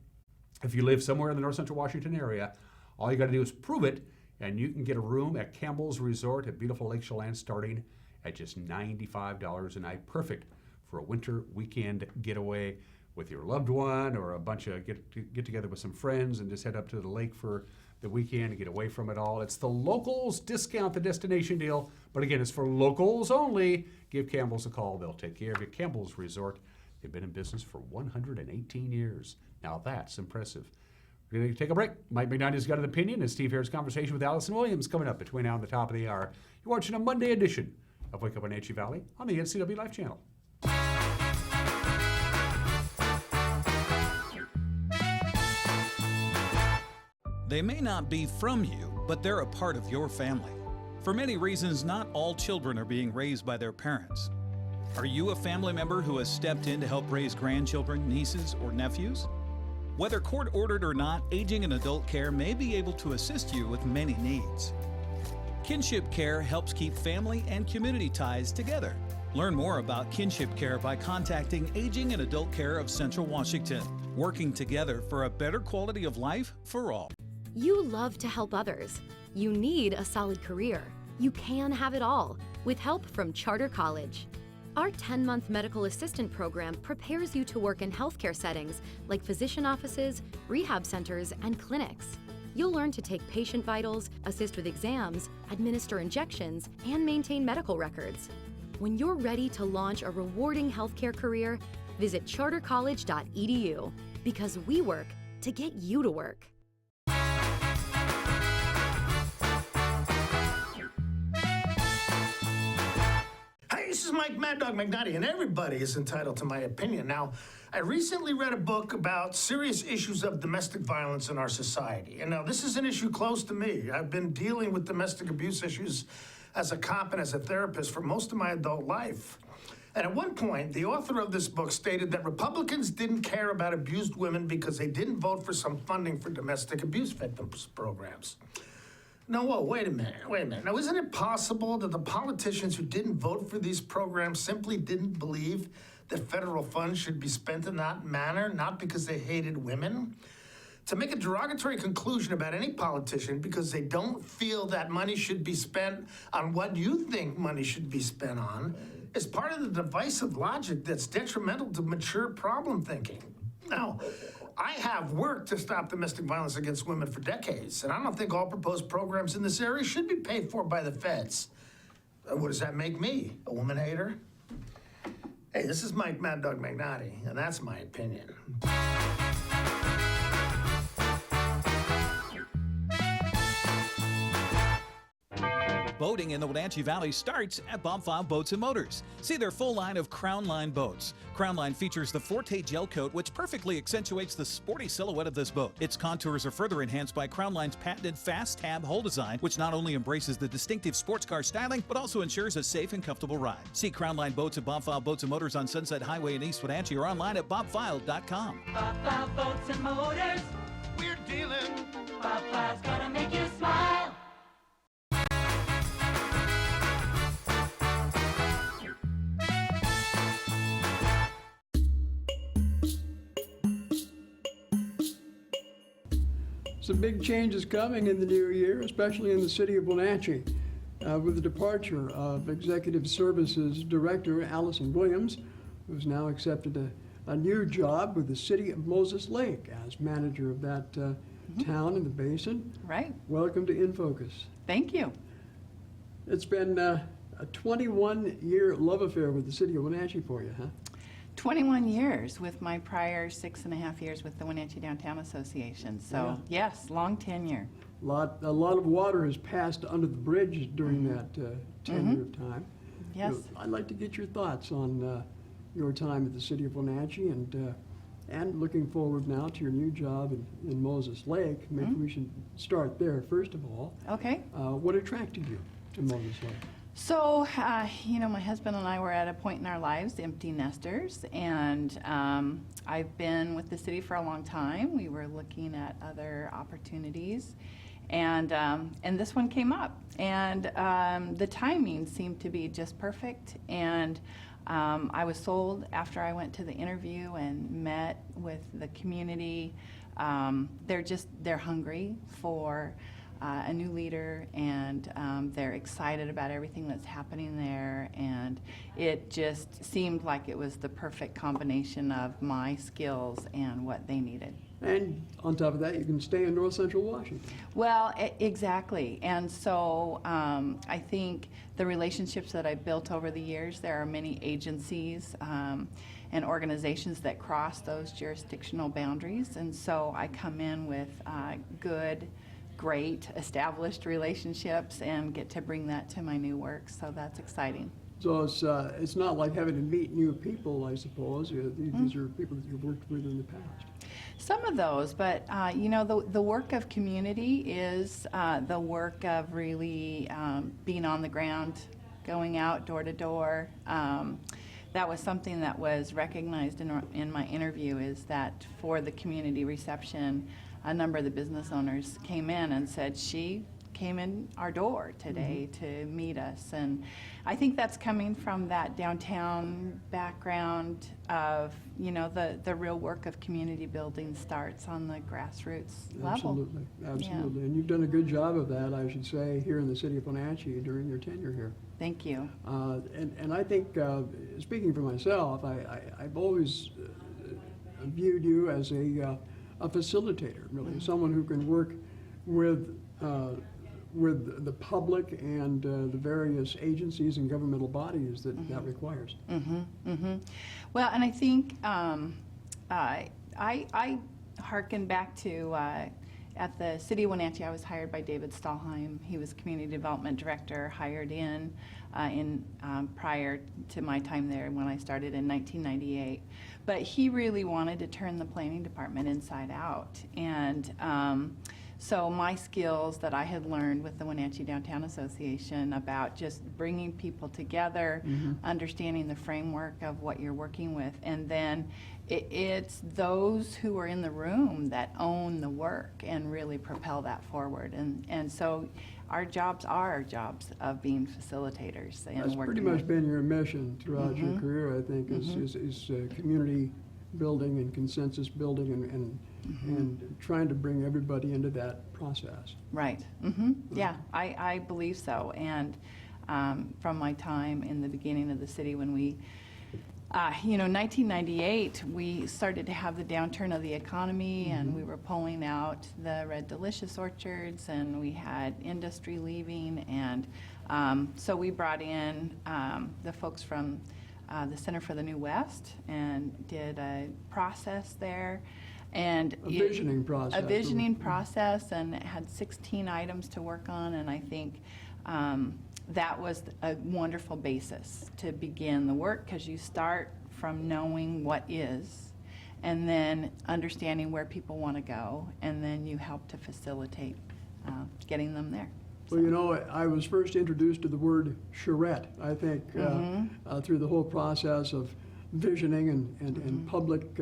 if you live somewhere in the North Central Washington area, all you got to do is prove it, and you can get a room at Campbell's Resort at beautiful Lake Chelan starting at just $95 a night. Perfect for a winter weekend getaway with your loved one or a bunch of get together with some friends and just head up to the lake for the weekend and get away from it all. It's the locals discount, the destination deal. But again, it's for locals only. Give Campbell's a call. They'll take care of you. Campbell's Resort. They've been in business for 118 years. Now that's impressive. We're going to take a break. Mike McKnight's got an opinion, and Steve Hare's conversation with Allison Williams coming up between now and the top of the hour. You're watching a Monday edition of Wake Up Wenatchee Valley on the NCW Life Channel. They may not be from you, but they're a part of your family. For many reasons, not all children are being raised by their parents. Are you a family member who has stepped in to help raise grandchildren, nieces, or nephews? Whether court-ordered or not, aging and adult care may be able to assist you with many needs. Kinship Care helps keep family and community ties together. Learn more about kinship care by contacting Aging and Adult Care of Central Washington, working together for a better quality of life for all. You love to help others. You need a solid career. You can have it all with help from Charter College. Our 10-month medical assistant program prepares you to work in healthcare settings like physician offices, rehab centers, and clinics. You'll learn to take patient vitals, assist with exams, administer injections, and maintain medical records. When you're ready to launch a rewarding healthcare career, visit chartercollege.edu because we work to get you to work. Hey, this is Mike Mad Dog McNutty, and everybody is entitled to my opinion. Now, I recently read a book about serious issues of domestic violence in our society. And now, this is an issue close to me. I've been dealing with domestic abuse issues as a cop and as a therapist for most of my adult life. And at one point, the author of this book stated that Republicans didn't care about abused women because they didn't vote for some funding for domestic abuse victims programs. No, whoa, wait a minute. Now, isn't it possible that the politicians who didn't vote for these programs simply didn't believe that federal funds should be spent in that manner, not because they hated women? To make a derogatory conclusion about any politician because they don't feel that money should be spent on what you think money should be spent on is part of the divisive logic that's detrimental to mature problem thinking. Now, I have worked to stop domestic violence against women for decades, and I don't think all proposed programs in this area should be paid for by the feds. What does that make me, a woman hater? Hey, this is Mike Mad Dog McNutty, and that's my opinion. Boating in the Wenatchee Valley starts at Bob File Boats and Motors. See their full line of Crown Line boats. Crown Line features the Forte gel coat, which perfectly accentuates the sporty silhouette of this boat. Its contours are further enhanced by Crown Line's patented fast tab hull design, which not only embraces the distinctive sports car styling, but also ensures a safe and comfortable ride. See Crown Line boats at Bob File Boats and Motors on Sunset Highway in East Wenatchee or online at bobfile.com. Bob File Boats and Motors, we're dealing. Bob File's gonna make you smile. Some big changes coming in the new year, especially in the city of Wenatchee, with the departure of Executive Services Director Allison Williams, who's now accepted a new job with the city of Moses Lake as manager of that town in the basin. Right. Welcome to In Focus. Thank you. It's been a 21-year love affair with the city of Wenatchee for you, huh? 21 years with my prior 6.5 years with the Wenatchee Downtown Association. So yes, long tenure. A lot of water has passed under the bridge during that tenure of time. Yes. I'd like to get your thoughts on your time at the city of Wenatchee and looking forward now to your new job in Moses Lake. Maybe we should start there first of all. Okay. What attracted you to Moses Lake? So, my husband and I were at a point in our lives, empty nesters, and I've been with the city for a long time. We were looking at other opportunities, and this one came up, and the timing seemed to be just perfect, and I was sold after I went to the interview and met with the community. They're hungry for a new leader, and they're excited about everything that's happening there, and it just seemed like it was the perfect combination of my skills and what they needed. And on top of that, you can stay in North Central Washington. Well, exactly. And so I think the relationships that I've built over the years, there are many agencies and organizations that cross those jurisdictional boundaries, and so I come in with great established relationships and get to bring that to my new work, so that's exciting. So it's not like having to meet new people, I suppose. These are people that you've worked with in the past. Some of those, but the work of community is the work of really being on the ground, going out door to door. That was something that was recognized in my interview, is that for the community reception, a number of the business owners came in and said she came in our door today to meet us. And I think that's coming from that downtown background of, you know, the real work of community building starts on the grassroots level. Absolutely. And you've done a good job of that, I should say, here in the city of Wenatchee during your tenure here. Thank you. And I think, speaking for myself, I've always viewed you as a facilitator, really, someone who can work with the public and the various agencies and governmental bodies that requires. Well, and I think I hearken back to at the City of Wenatchee. I was hired by David Stahlheim. He was Community Development Director, hired in prior to my time there when I started in 1998. But he really wanted to turn the planning department inside out. And so my skills that I had learned with the Wenatchee Downtown Association about just bringing people together, understanding the framework of what you're working with, and then it's those who are in the room that own the work and really propel that forward. And so our jobs are our jobs of being facilitators. And that's pretty much been your mission throughout your career, I think, is community building and consensus building and trying to bring everybody into that process. Right. Yeah, I believe so. And from my time in the beginning of the city when we, 1998, we started to have the downturn of the economy, and we were pulling out the Red Delicious orchards, and we had industry leaving, and so we brought in the folks from the Center for the New West and did a process there. And a visioning process. A visioning process, and it had 16 items to work on, and I think that was a wonderful basis to begin the work, because you start from knowing what is, and then understanding where people want to go, and then you help to facilitate getting them there. Well, you know, I was first introduced to the word charrette, I think, through the whole process of visioning and public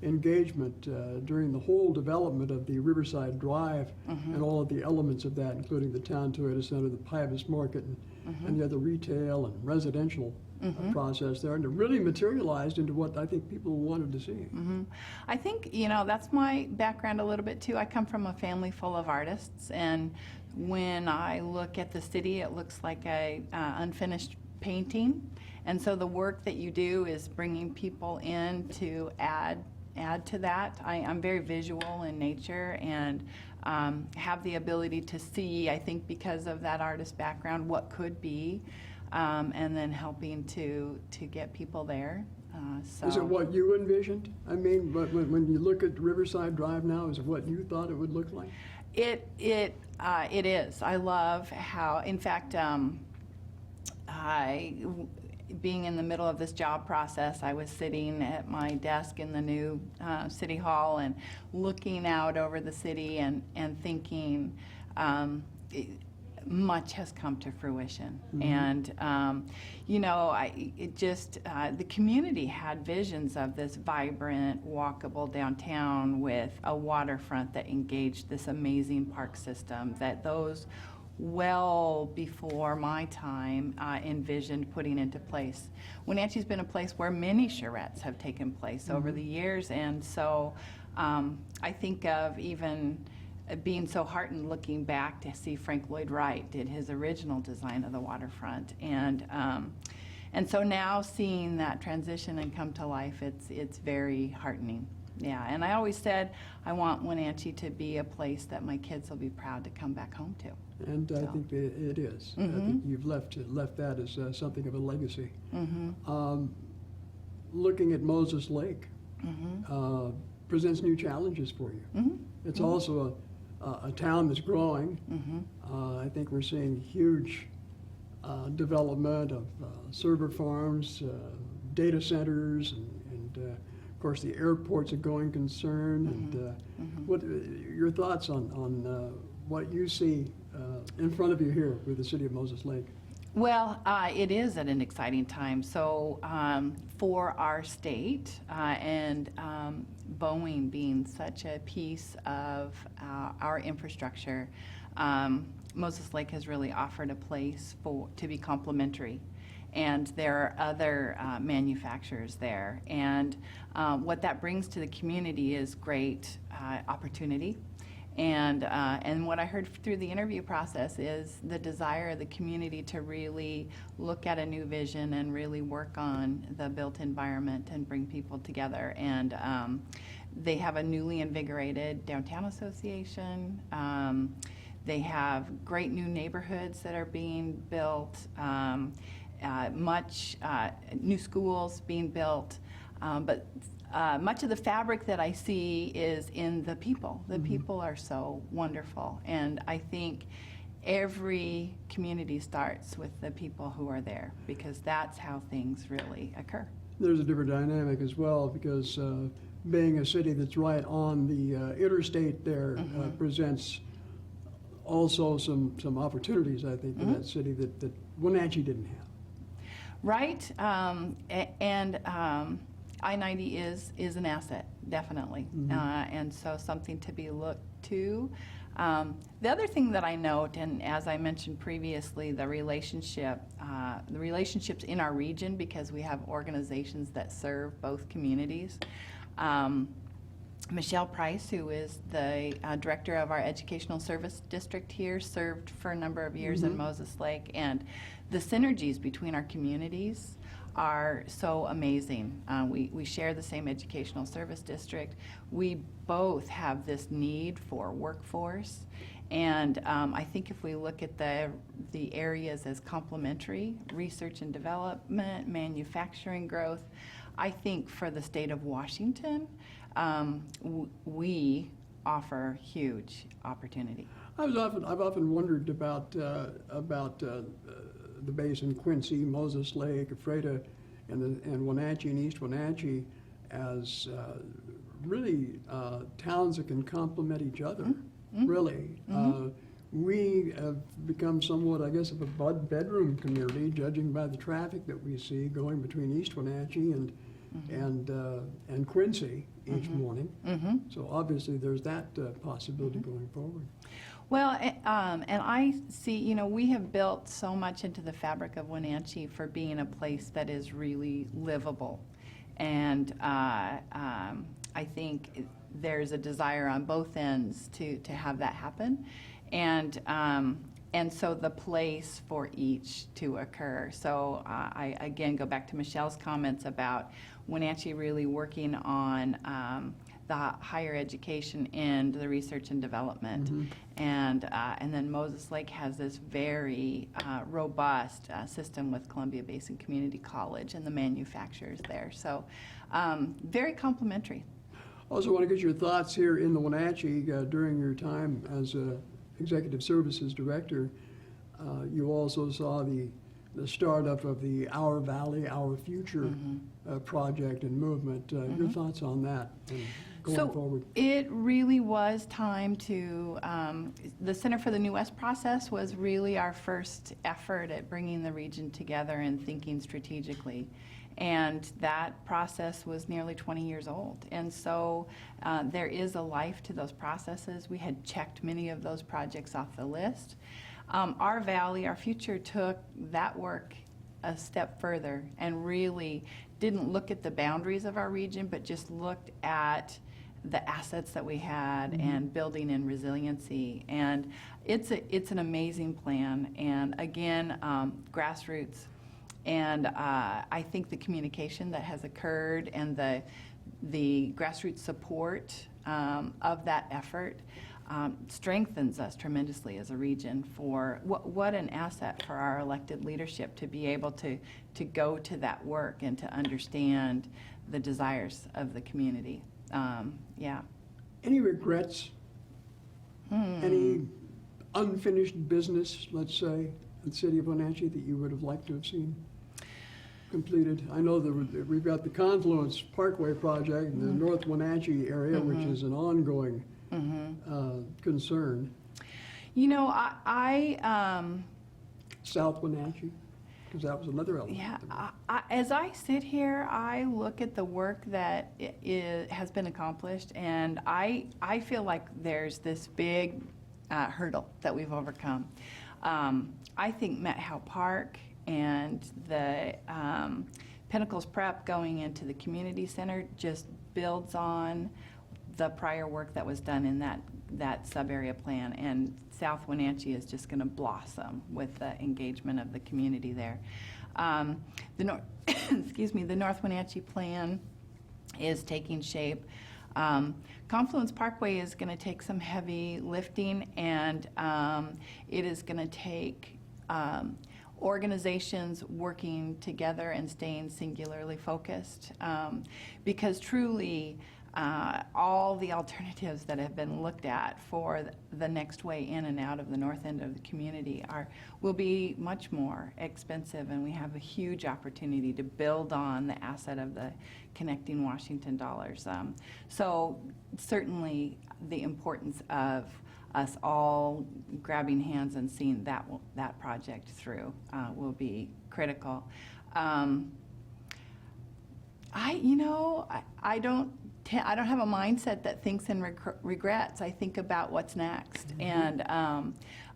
engagement during the whole development of the Riverside Drive and all of the elements of that, including the Town Toyota Center, the Pybus Market, and the other retail and residential process there, and it really materialized into what I think people wanted to see. I think, that's my background a little bit too. I come from a family full of artists, and when I look at the city, it looks like a unfinished painting. And so the work that you do is bringing people in to add to that. I'm very visual in nature, and have the ability to see, I think because of that artist background, what could be, and then helping to get people there. So. Is it what you envisioned? I mean, when you look at Riverside Drive now, is it what you thought it would look like? It is. I love how, in fact, being in the middle of this job process, I was sitting at my desk in the new City Hall and looking out over the city and thinking much has come to fruition. And, the community had visions of this vibrant, walkable downtown with a waterfront that engaged this amazing park system that those well before my time envisioned putting into place. Wenatchee's been a place where many charrettes have taken place over the years, and so I think of even being so heartened looking back to see Frank Lloyd Wright did his original design of the waterfront, and so now seeing that transition and come to life, it's very heartening. Yeah, and I always said I want Wenatchee to be a place that my kids will be proud to come back home to. And I think it is. I think you've left that as something of a legacy. Looking at Moses Lake presents new challenges for you. It's also a town that's growing. I think we're seeing huge development of server farms, data centers, and of course the airport's a going concern. And what your thoughts on what you see in front of you here with the city of Moses Lake? Well, it is at an exciting time. So for our state and Boeing being such a piece of our infrastructure, Moses Lake has really offered a place to be complementary. And there are other manufacturers there. And what that brings to the community is great opportunity. And what I heard through the interview process is the desire of the community to really look at a new vision and really work on the built environment and bring people together. And they have a newly invigorated downtown association. They have great new neighborhoods that are being built, much new schools being built, but much of the fabric that I see is in the people. The people are so wonderful, and I think every community starts with the people who are there, because that's how things really occur. There's a different dynamic as well, because being a city that's right on the interstate there presents also some opportunities, I think, for that city that Wenatchee didn't have. Right, and I-90 is an asset, definitely, and so something to be looked to. The other thing that I note, and as I mentioned previously, the relationships in our region, because we have organizations that serve both communities. Michelle Price, who is the director of our educational service district here, served for a number of years in Moses Lake, and the synergies between our communities are so amazing. We share the same educational service district. We both have this need for workforce, and I think if we look at the areas as complementary, research and development, manufacturing growth, I think for the state of Washington, we offer huge opportunity. I've often wondered about the basin, Quincy, Moses Lake, Ephrata, and Wenatchee and East Wenatchee as really towns that can complement each other. Really, we have become somewhat, I guess, of a bedroom community, judging by the traffic that we see going between East Wenatchee and Quincy each morning. So obviously, there's that possibility going forward. Well, and I see, we have built so much into the fabric of Wenatchee for being a place that is really livable. And I think there's a desire on both ends to have that happen. And so the place for each to occur. So I again go back to Michelle's comments about Wenatchee really working on the higher education and the research and development. And then Moses Lake has this very robust system with Columbia Basin Community College and the manufacturers there. So very complementary. Also want to get your thoughts here in the Wenatchee during your time as Executive Services Director. You also saw the startup of the Our Valley, Our Future project and movement. Your thoughts on that going forward? It really was time to, the Center for the New West process was really our first effort at bringing the region together and thinking strategically. And that process was nearly 20 years old. And so there is a life to those processes. We had checked many of those projects off the list. Our Valley, Our Future took that work a step further and really didn't look at the boundaries of our region, but just looked at the assets that we had and building in resiliency. And it's an amazing plan. And again, grassroots. And I think the communication that has occurred and the grassroots support of that effort strengthens us tremendously as a region for what an asset for our elected leadership to be able to go to that work and to understand the desires of the community. Yeah. Any regrets? Any unfinished business, let's say, in the city of Wenatchee that you would have liked to have seen completed? I know that we've got the Confluence Parkway project in the North Wenatchee area, which is an ongoing concern. You know, I South Wenatchee? Because that was another element. Yeah, as I sit here, I look at the work that has been accomplished, and I feel like there's this big hurdle that we've overcome. I think Met Howe Park and the Pinnacles Prep going into the community center just builds on the prior work that was done in that sub-area plan, and South Wenatchee is just going to blossom with the engagement of the community there. The North Wenatchee plan is taking shape. Confluence Parkway is going to take some heavy lifting, and it is going to take organizations working together and staying singularly focused, because truly all the alternatives that have been looked at for the next way in and out of the north end of the community will be much more expensive, and we have a huge opportunity to build on the asset of the Connecting Washington dollars. So certainly the importance of us all grabbing hands and seeing that project through will be critical. I don't have a mindset that thinks in regrets. I think about what's next, and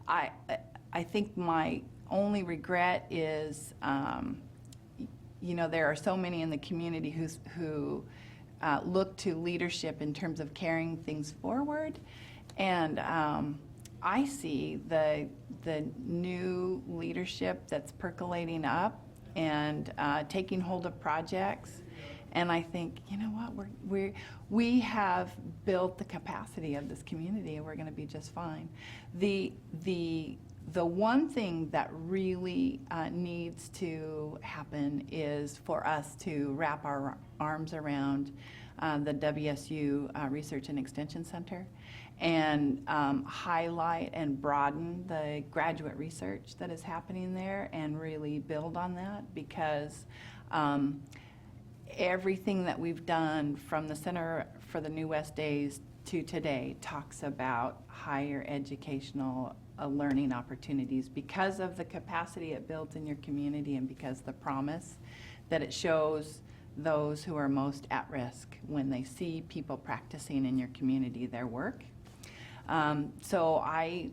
I think my only regret is, there are so many in the community who look to leadership in terms of carrying things forward, and I see the new leadership that's percolating up and taking hold of projects. And I think, you know what, we have built the capacity of this community, and we're going to be just fine. The one thing that really needs to happen is for us to wrap our arms around the WSU Research and Extension Center and highlight and broaden the graduate research that is happening there and really build on that, because everything that we've done from the Center for the New West Days to today talks about higher educational learning opportunities because of the capacity it builds in your community and because the promise that it shows those who are most at risk when they see people practicing in your community their work. So I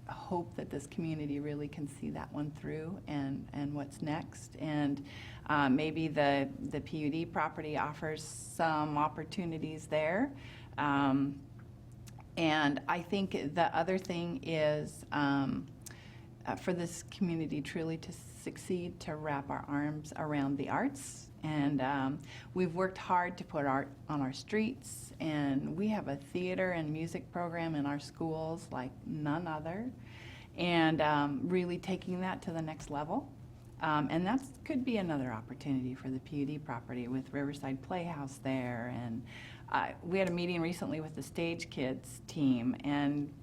hope that this community really can see that one through and what's next. And maybe the PUD property offers some opportunities there. And I think the other thing is for this community truly to succeed, to wrap our arms around the arts. And we've worked hard to put art on our streets, and we have a theater and music program in our schools like none other, and really taking that to the next level. And that could be another opportunity for the PUD property with Riverside Playhouse there. And we had a meeting recently with the Stage Kids team, and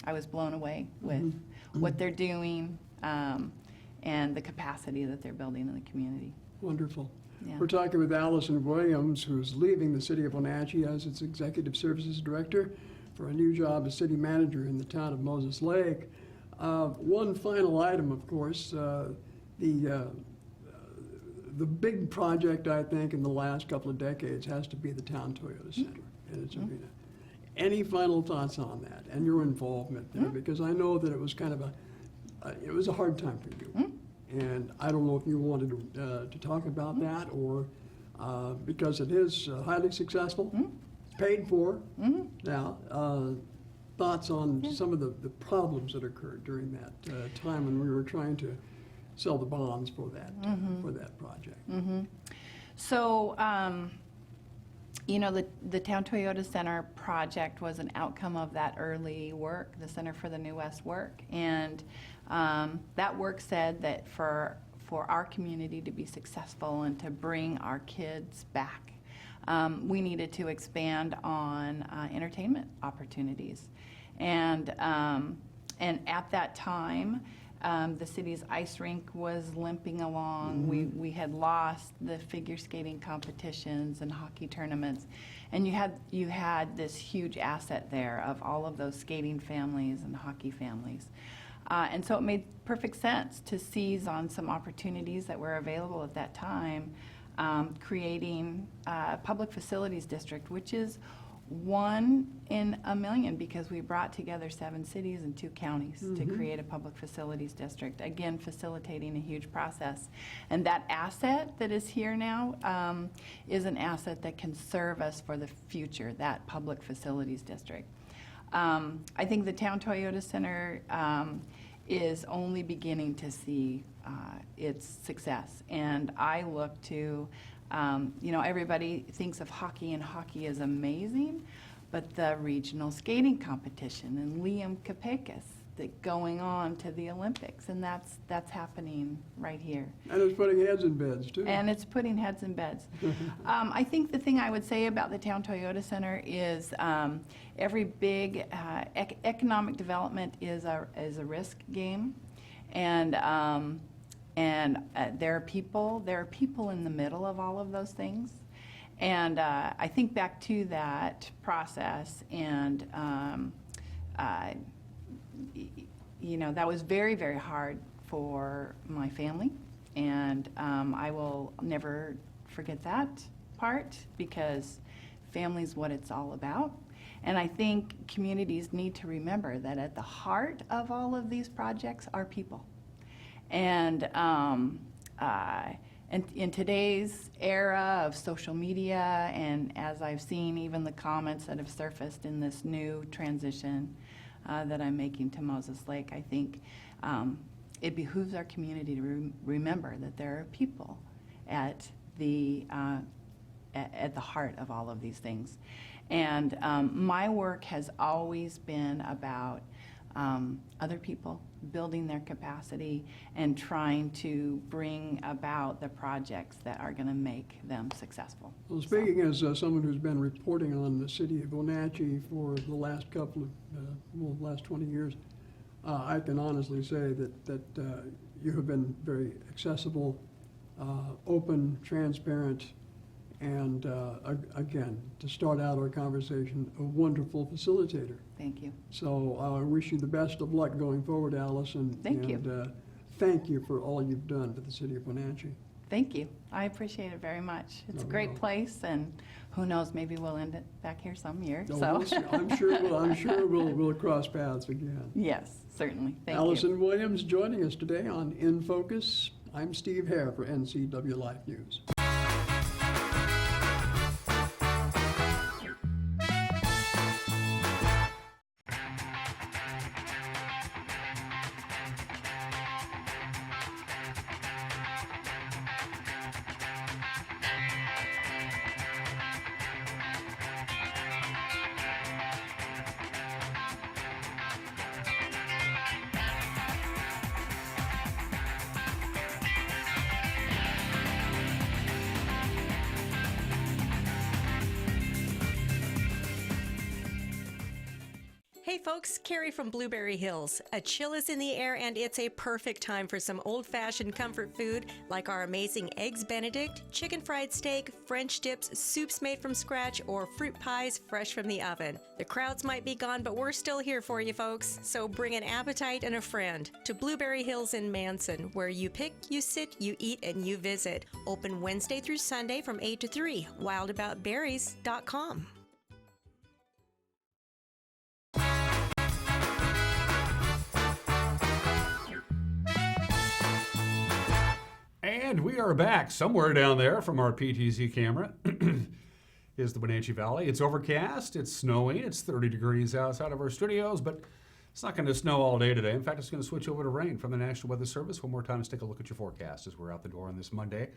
I was blown away with what they're doing and the capacity that they're building in the community. Wonderful. Yeah. We're talking with Allison Williams, who's leaving the City of Wenatchee as its Executive Services Director for a new job as City Manager in the town of Moses Lake. One final item, of course, the big project, I think, in the last couple of decades has to be the Town Toyota Center and its arena. Any final thoughts on that and your involvement there? Because I know that it was kind of it was a hard time for you. And I don't know if you wanted to talk about that, or because it is highly successful, paid for. Now, thoughts on some of the problems that occurred during that time when we were trying to sell the bonds for that project. So, the Town Toyota Center project was an outcome of that early work, the Center for the New West work, and that work said that for our community to be successful and to bring our kids back, we needed to expand on entertainment opportunities, and at that time, the city's ice rink was limping along. We had lost the figure skating competitions and hockey tournaments, and you had this huge asset there of all of those skating families and hockey families. And so it made perfect sense to seize on some opportunities that were available at that time, creating a public facilities district, which is 1 in a million, because we brought together 7 cities and 2 counties to create a public facilities district, again facilitating a huge process. And that asset that is here now is an asset that can serve us for the future, that public facilities district. I think the Town Toyota Center is only beginning to see its success, and I look to everybody thinks of hockey, and hockey is amazing, but the regional skating competition and Liam Kapekis that going on to the Olympics, and that's happening right here. And it's putting heads in beds, too. And it's putting heads in beds. I think the thing I would say about the Town Toyota Center is every big economic development is a risk game, and there are people in the middle of all of those things. And I think back to that process, and that was very, very hard for my family, and I will never forget that part, because family's what it's all about. And I think communities need to remember that at the heart of all of these projects are people. And in today's era of social media, and as I've seen even the comments that have surfaced in this new transition that I'm making to Moses Lake, I think it behooves our community to remember that there are people at the heart of all of these things. And my work has always been about other people, building their capacity, and trying to bring about the projects that are going to make them successful. Well, speaking as someone who's been reporting on the city of Wenatchee for the last last 20 years, I can honestly say that you have been very accessible, open, transparent, and again, to start out our conversation, a wonderful facilitator. Thank you. So I wish you the best of luck going forward, Allison. Thank you. Thank you for all you've done for the city of Wenatchee. Thank you. I appreciate it very much. It's a great place, and who knows, maybe we'll end it back here some year. No, So we'll see. I'm sure we'll cross paths again. Yes, certainly. Thank Allison you. Williams joining us today on In Focus. I'm Steve Hare for NCW Life News. Hey folks, Carrie from Blueberry Hills. A chill is in the air, and it's a perfect time for some old-fashioned comfort food like our amazing Eggs Benedict, chicken fried steak, French dips, soups made from scratch, or fruit pies fresh from the oven. The crowds might be gone, but we're still here for you folks, so bring an appetite and a friend to Blueberry Hills in Manson, where you pick, you sit, you eat, and you visit. Open Wednesday through Sunday from 8 to 3. wildaboutberries.com. And we are back somewhere down there from our PTZ camera. Is the Wenatchee Valley. It's overcast, it's snowing, it's 30 degrees outside of our studios, but it's not going to snow all day today. In fact, it's going to switch over to rain from the National Weather Service. One more time, let's take a look at your forecast as we're out the door on this Monday,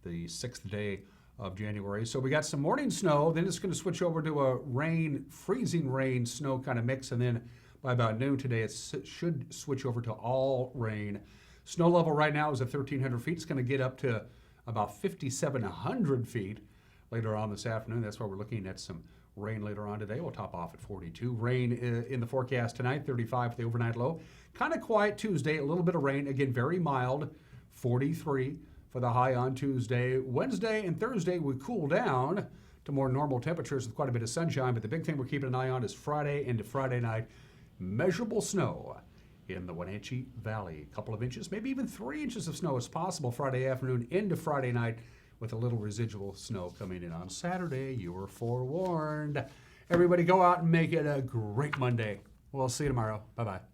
the 6th day of January. So we got some morning snow, then it's going to switch over to a rain, freezing rain, snow kind of mix, and then by about noon today, it should switch over to all rain. Snow level right now is at 1,300 feet. It's going to get up to about 5,700 feet later on this afternoon. That's why we're looking at some rain later on today. We'll top off at 42. Rain in the forecast tonight, 35 for the overnight low. Kind of quiet Tuesday, a little bit of rain. Again, very mild, 43 for the high on Tuesday. Wednesday and Thursday we cool down to more normal temperatures with quite a bit of sunshine. But the big thing we're keeping an eye on is Friday into Friday night. Measurable snow in the Wenatchee Valley. A couple of inches, maybe even 3 inches of snow is possible Friday afternoon into Friday night, with a little residual snow coming in on Saturday. You were forewarned. Everybody go out and make it a great Monday. We'll see you tomorrow. Bye-bye.